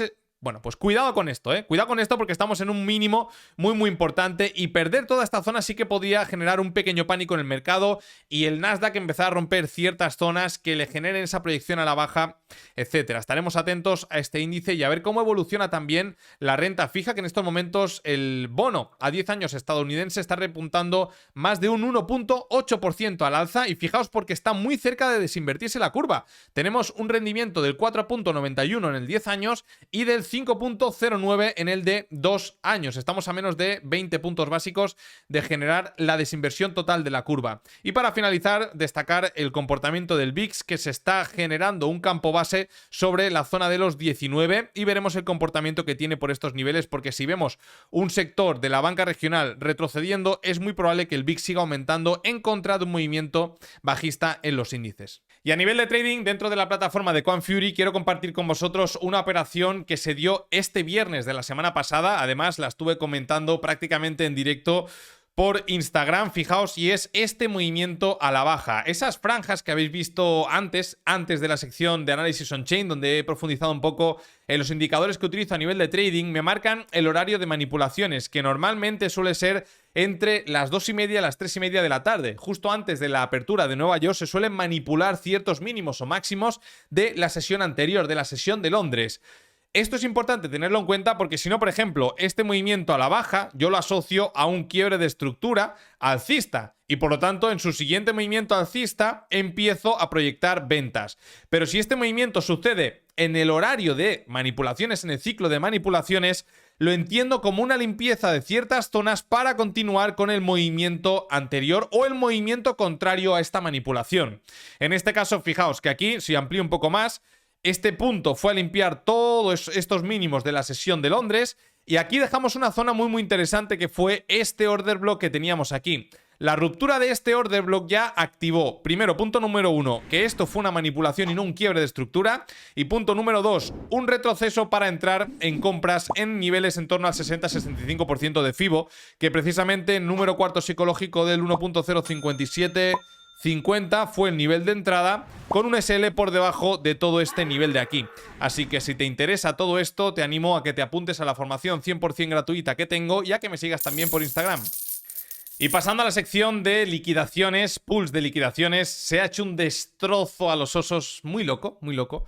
Bueno, pues cuidado con esto, ¿eh? Cuidado con esto porque estamos en un mínimo muy importante y perder toda esta zona sí que podría generar un pequeño pánico en el mercado y el Nasdaq empezar a romper ciertas zonas que le generen esa proyección a la baja, etcétera. Estaremos atentos a este índice y a ver cómo evoluciona también la renta fija, que en estos momentos el bono a 10 años estadounidense está repuntando más de un 1.8% al alza y fijaos porque está muy cerca de desinvertirse la curva. Tenemos un rendimiento del 4.91 en el 10 años y del 5.09 en el de 2 años. Estamos a menos de 20 puntos básicos de generar la desinversión total de la curva. Y para finalizar, destacar el comportamiento del VIX, que se está generando un campo base sobre la zona de los 19 y veremos el comportamiento que tiene por estos niveles, porque si vemos un sector de la banca regional retrocediendo, es muy probable que el VIX siga aumentando en contra de un movimiento bajista en los índices. Y a nivel de trading, dentro de la plataforma de Quantfury, quiero compartir con vosotros una operación que se dio este viernes de la semana pasada. Además, la estuve comentando prácticamente en directo por Instagram, fijaos, y es este movimiento a la baja. Esas franjas que habéis visto antes de la sección de análisis on-chain, donde he profundizado un poco en los indicadores que utilizo a nivel de trading, me marcan el horario de manipulaciones, que normalmente suele ser entre las 2:30 y las 3:30 de la tarde. Justo antes de la apertura de Nueva York se suelen manipular ciertos mínimos o máximos de la sesión anterior, de la sesión de Londres. Esto es importante tenerlo en cuenta porque si no, por ejemplo, este movimiento a la baja yo lo asocio a un quiebre de estructura alcista y por lo tanto en su siguiente movimiento alcista empiezo a proyectar ventas. Pero si este movimiento sucede en el horario de manipulaciones, en el ciclo de manipulaciones, lo entiendo como una limpieza de ciertas zonas para continuar con el movimiento anterior o el movimiento contrario a esta manipulación. En este caso, fijaos que aquí, si amplío un poco más, este punto fue a limpiar todos estos mínimos de la sesión de Londres y aquí dejamos una zona muy interesante que fue este order block que teníamos aquí. La ruptura de este order block ya activó, primero, punto número 1, que esto fue una manipulación y no un quiebre de estructura, y punto número 2, un retroceso para entrar en compras en niveles en torno al 60-65% de FIBO, que precisamente el número cuarto psicológico del 1.05750 fue el nivel de entrada con un SL por debajo de todo este nivel de aquí. Así que si te interesa todo esto, te animo a que te apuntes a la formación 100% gratuita que tengo y a que me sigas también por Instagram. Y pasando a la sección de liquidaciones, pools de liquidaciones, se ha hecho un destrozo a los osos muy loco, muy loco.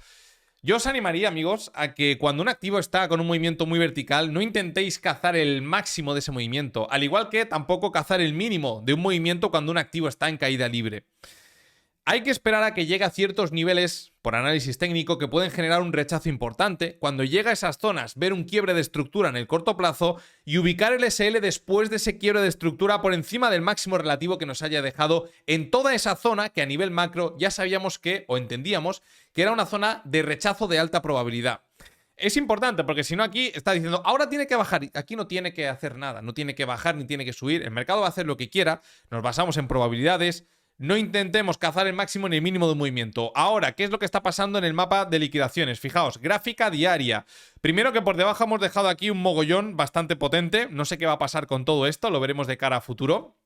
Yo os animaría, amigos, a que cuando un activo está con un movimiento muy vertical, no intentéis cazar el máximo de ese movimiento, al igual que tampoco cazar el mínimo de un movimiento cuando un activo está en caída libre. Hay que esperar a que llegue a ciertos niveles, por análisis técnico, que pueden generar un rechazo importante. Cuando llega a esas zonas, ver un quiebre de estructura en el corto plazo y ubicar el SL después de ese quiebre de estructura por encima del máximo relativo que nos haya dejado en toda esa zona que a nivel macro ya sabíamos que, o entendíamos, que era una zona de rechazo de alta probabilidad. Es importante porque si no aquí está diciendo, ahora tiene que bajar. Aquí no tiene que hacer nada, no tiene que bajar ni tiene que subir. El mercado va a hacer lo que quiera, nos basamos en probabilidades. No intentemos cazar el máximo ni el mínimo de un movimiento. Ahora, ¿qué es lo que está pasando en el mapa de liquidaciones? Fijaos, gráfica diaria. Primero que por debajo hemos dejado aquí un mogollón bastante potente. No sé qué va a pasar con todo esto, lo veremos de cara a futuro.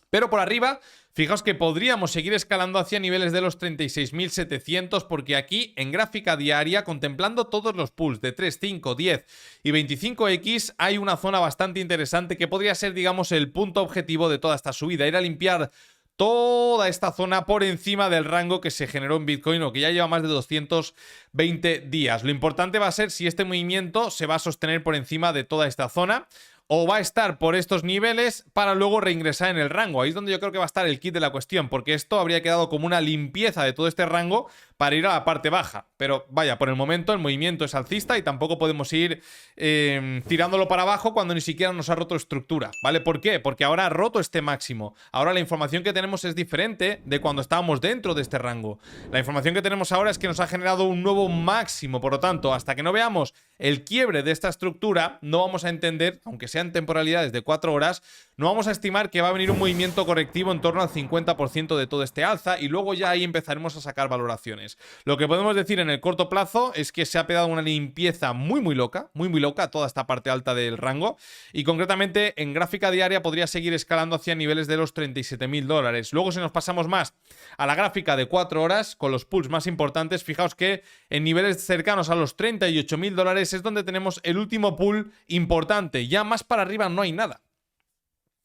Pero por arriba, fijaos que podríamos seguir escalando hacia niveles de los 36.700 porque aquí en gráfica diaria, contemplando todos los pools de 3, 5, 10 y 25X, hay una zona bastante interesante que podría ser, digamos, el punto objetivo de toda esta subida. Ir a limpiar toda esta zona por encima del rango que se generó en Bitcoin o que ya lleva más de 220 días. Lo importante va a ser si este movimiento se va a sostener por encima de toda esta zona o va a estar por estos niveles para luego reingresar en el rango. Ahí es donde yo creo que va a estar el kit de la cuestión, porque esto habría quedado como una limpieza de todo este rango para ir a la parte baja. Pero vaya, por el momento el movimiento es alcista y tampoco podemos ir tirándolo para abajo cuando ni siquiera nos ha roto estructura, ¿vale? ¿Por qué? Porque ahora ha roto este máximo. Ahora la información que tenemos es diferente de cuando estábamos dentro de este rango. La información que tenemos ahora es que nos ha generado un nuevo máximo, por lo tanto, hasta que no veamos el quiebre de esta estructura, no vamos a entender, aunque sean temporalidades de 4 horas, no vamos a estimar que va a venir un movimiento correctivo en torno al 50% de todo este alza y luego ya ahí empezaremos a sacar valoraciones. Lo que podemos decir en el corto plazo es que se ha pegado una limpieza muy loca toda esta parte alta del rango y concretamente en gráfica diaria podría seguir escalando hacia niveles de los $37.000. Luego si nos pasamos más a la gráfica de 4 horas con los pools más importantes, fijaos que en niveles cercanos a los $38.000 es donde tenemos el último pool importante. Ya más para arriba no hay nada.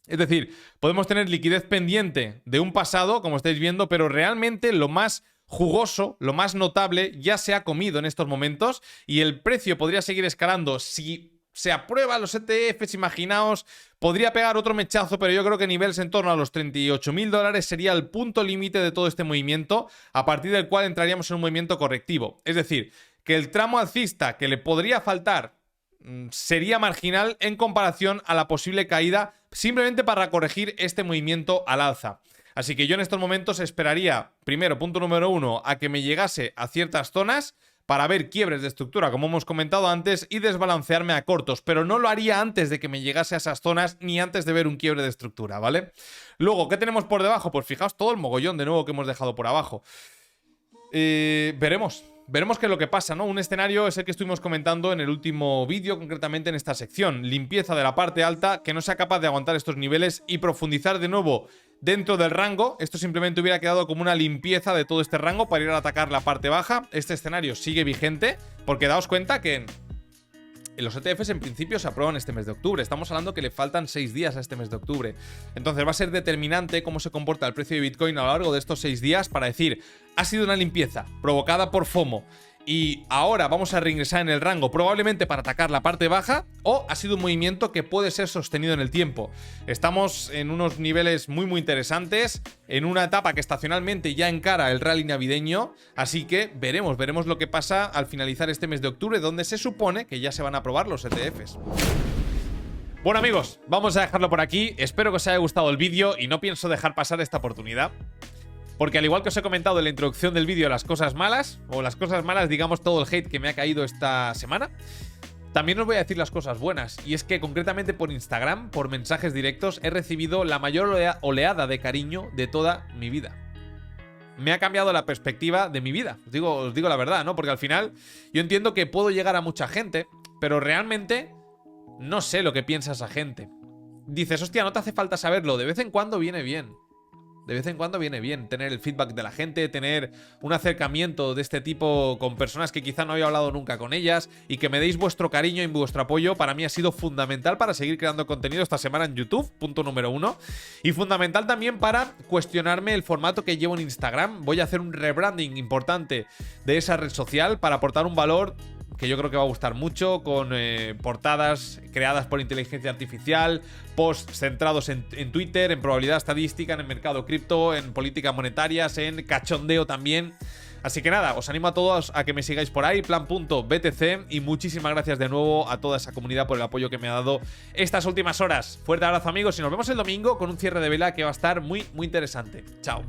Es decir, podemos tener liquidez pendiente de un pasado, como estáis viendo, pero realmente lo más jugoso, lo más notable, ya se ha comido en estos momentos y el precio podría seguir escalando. Si se aprueban los ETFs, imaginaos, podría pegar otro mechazo, pero yo creo que niveles en torno a los $38.000 sería el punto límite de todo este movimiento, a partir del cual entraríamos en un movimiento correctivo. Es decir, que el tramo alcista que le podría faltar sería marginal en comparación a la posible caída simplemente para corregir este movimiento al alza. Así que yo en estos momentos esperaría, primero, punto número 1, a que me llegase a ciertas zonas para ver quiebres de estructura, como hemos comentado antes, y desbalancearme a cortos, pero no lo haría antes de que me llegase a esas zonas ni antes de ver un quiebre de estructura, ¿vale? Luego, ¿qué tenemos por debajo? Pues fijaos todo el mogollón de nuevo que hemos dejado por abajo. Veremos qué es lo que pasa, ¿no? Un escenario es el que estuvimos comentando en el último vídeo, concretamente en esta sección. Limpieza de la parte alta, que no sea capaz de aguantar estos niveles y profundizar de nuevo dentro del rango. Esto simplemente hubiera quedado como una limpieza de todo este rango para ir a atacar la parte baja. Este escenario sigue vigente, porque daos cuenta que los ETFs en principio se aprueban este mes de octubre. Estamos hablando que le faltan 6 días a este mes de octubre. Entonces va a ser determinante cómo se comporta el precio de Bitcoin a lo largo de estos 6 días para decir, ha sido una limpieza provocada por FOMO y ahora vamos a reingresar en el rango probablemente para atacar la parte baja, o ha sido un movimiento que puede ser sostenido en el tiempo. Estamos en unos niveles muy interesantes, en una etapa que estacionalmente ya encara el rally navideño, así que veremos lo que pasa al finalizar este mes de octubre, donde se supone que ya se van a aprobar los ETFs. Bueno amigos, vamos a dejarlo por aquí. Espero que os haya gustado el vídeo y no pienso dejar pasar esta oportunidad, porque al igual que os he comentado en la introducción del vídeo las cosas malas, o las cosas malas, digamos todo el hate que me ha caído esta semana, también os voy a decir las cosas buenas. Y es que concretamente por Instagram, por mensajes directos, he recibido la mayor oleada de cariño de toda mi vida. Me ha cambiado la perspectiva de mi vida, os digo la verdad, ¿no? Porque al final yo entiendo que puedo llegar a mucha gente, pero realmente no sé lo que piensa esa gente. Dices, hostia, no te hace falta saberlo, de vez en cuando viene bien. De vez en cuando viene bien tener el feedback de la gente, tener un acercamiento de este tipo con personas que quizá no había hablado nunca con ellas, y que me deis vuestro cariño y vuestro apoyo. Para mí ha sido fundamental para seguir creando contenido esta semana en YouTube, punto número 1. Y fundamental también para cuestionarme el formato que llevo en Instagram. Voy a hacer un rebranding importante de esa red social para aportar un valor que yo creo que va a gustar mucho, con portadas creadas por inteligencia artificial, posts centrados en Twitter, en probabilidad estadística, en el mercado cripto, en políticas monetarias, en cachondeo también. Así que nada, os animo a todos a que me sigáis por ahí, plan.btc, y muchísimas gracias de nuevo a toda esa comunidad por el apoyo que me ha dado estas últimas horas. Fuerte abrazo amigos y nos vemos el domingo con un cierre de vela que va a estar muy interesante. Chao.